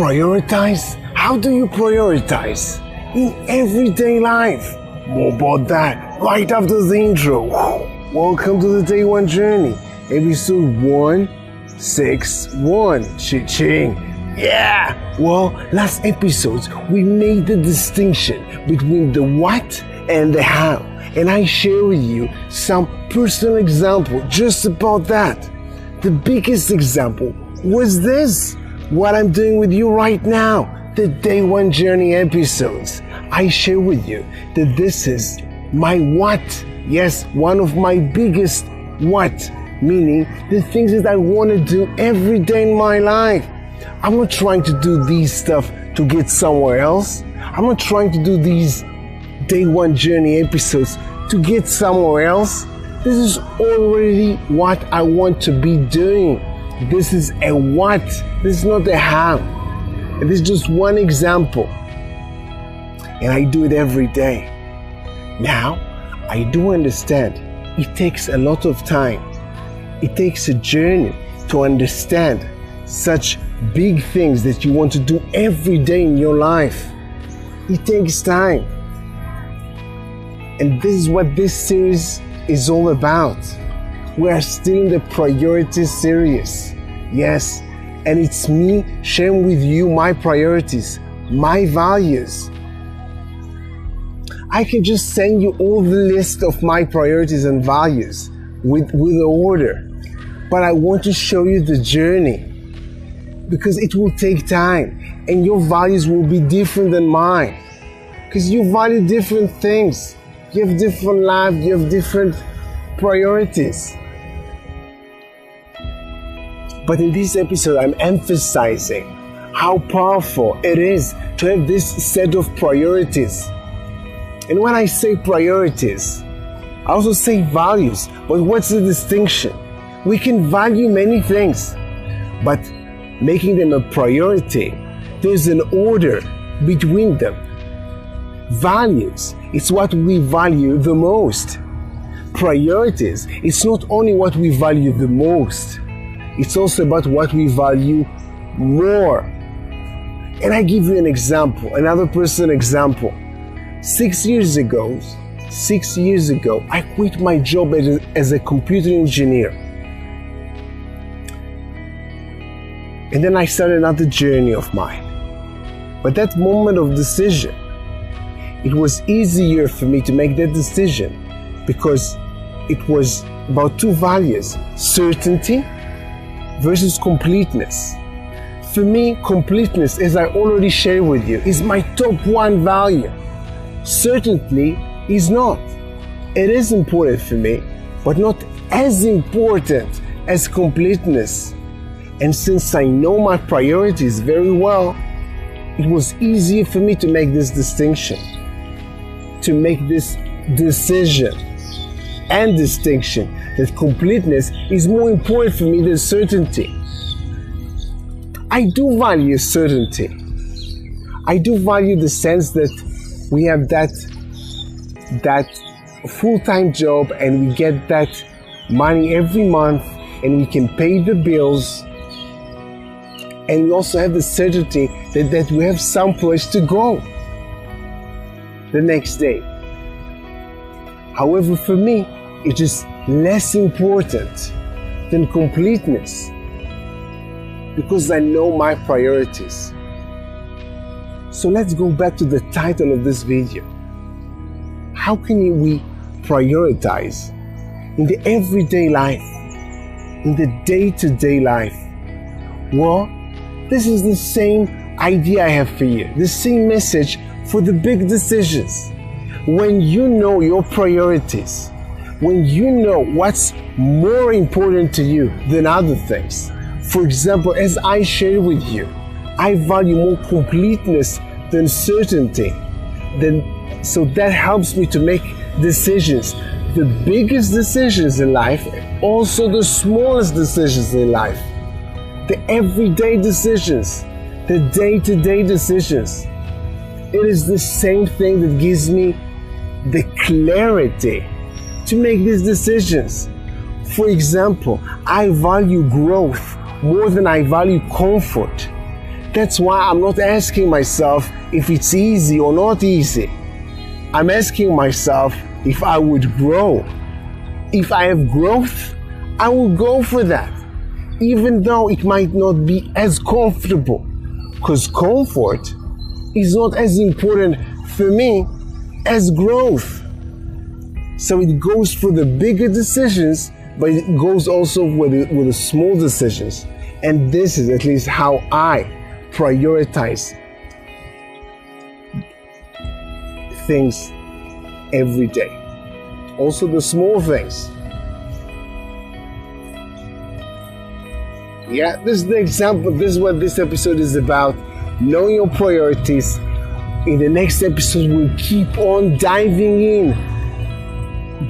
Prioritize? How do you prioritize? In everyday life. More about that right after the intro. Welcome to the Day One Journey, episode 161. Cha-ching. Yeah! Well, last episode, we made the distinction between the what and the how. And I share with you some personal example just about that. The biggest example was this, what I'm doing with you right now, the Day One Journey episodes. I share with you that this is my what. Yes, one of my biggest what, meaning the things that I want to do every day in my life. I'm not trying to do these stuff to get somewhere else. I'm not trying to do these Day One Journey episodes to get somewhere else. This is already what I want to be doing. This is a what. This is not a how. And this is just one example. And I do it every day. Now, I do understand it takes a lot of time. It takes a journey to understand such big things that you want to do every day in your life. It takes time. And this is what this series is all about. We are still in the priorities series. Yes, and it's me sharing with you my priorities, my values. I can just send you all the list of my priorities and values with the order. But I want to show you the journey because it will take time and your values will be different than mine because you value different things. You have different lives, you have different priorities. But in this episode, I'm emphasizing how powerful it is to have this set of priorities. And when I say priorities, I also say values. But what's the distinction? We can value many things, but making them a priority, there's an order between them. Values, it's what we value the most. Priorities, it's not only what we value the most, it's also about what we value more. And I give you an example, another personal example. 6 years ago, I quit my job as a computer engineer. And then I started another journey of mine. But that moment of decision, it was easier for me to make that decision because it was about two values, certainty versus completeness. For me, completeness, as I already shared with you, is my top one value. Certainty is not. It is important for me, but not as important as completeness. And since I know my priorities very well, it was easier for me to make this distinction, to make this decision and distinction that completeness is more important for me than certainty. I do value certainty. I do value the sense that we have that full-time job and we get that money every month and we can pay the bills, and we also have the certainty that we have some place to go the next day. However, for me, it is less important than completeness because I know my priorities. So let's go back to the title of this video. How can we prioritize in the everyday life, in the day-to-day life? Well, this is the same idea I have for you, the same message for the big decisions. When you know your priorities, when you know what's more important to you than other things. For example, as I shared with you, I value more completeness than certainty. So that helps me to make decisions, the biggest decisions in life, also the smallest decisions in life, the everyday decisions, the day-to-day decisions. It is the same thing that gives me the clarity to make these decisions. For example, I value growth more than I value comfort. That's why I'm not asking myself if it's easy or not easy. I'm asking myself if I would grow. If I have growth, I will go for that, even though it might not be as comfortable, because comfort is not as important for me as growth. So it goes for the bigger decisions, but it goes also with the small decisions. And this is at least how I prioritize things every day. Also the small things. Yeah, this is the example. This is what this episode is about. Knowing your priorities. In the next episode, we'll keep on diving in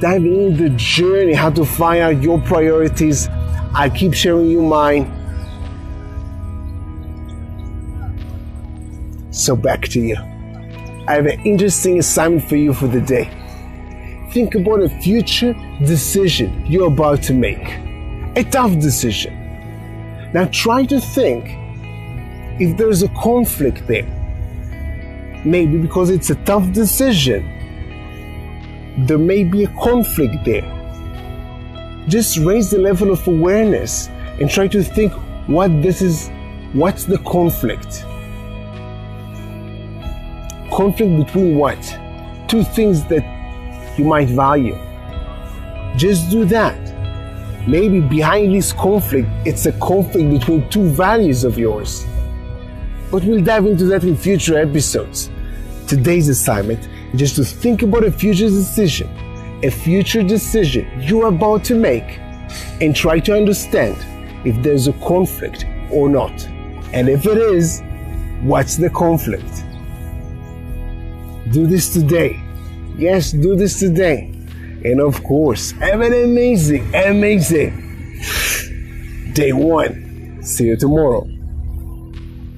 the journey, how to find out your priorities. I keep sharing you mine. So back to you. I have an interesting assignment for you for the day. Think about a future decision you're about to make. A tough decision. Now try to think if there's a conflict there. Maybe because it's a tough decision, there may be a conflict there. Just raise the level of awareness and try to think what's the conflict? Conflict between what? Two things that you might value. Just do that. Maybe behind this conflict, it's a conflict between two values of yours. But we'll dive into that in future episodes. Today's assignment is just to think about a future decision you're about to make, and try to understand if there's a conflict or not. And if it is, what's the conflict? Do this today. Yes, do this today. And of course, have an amazing day one. See you tomorrow.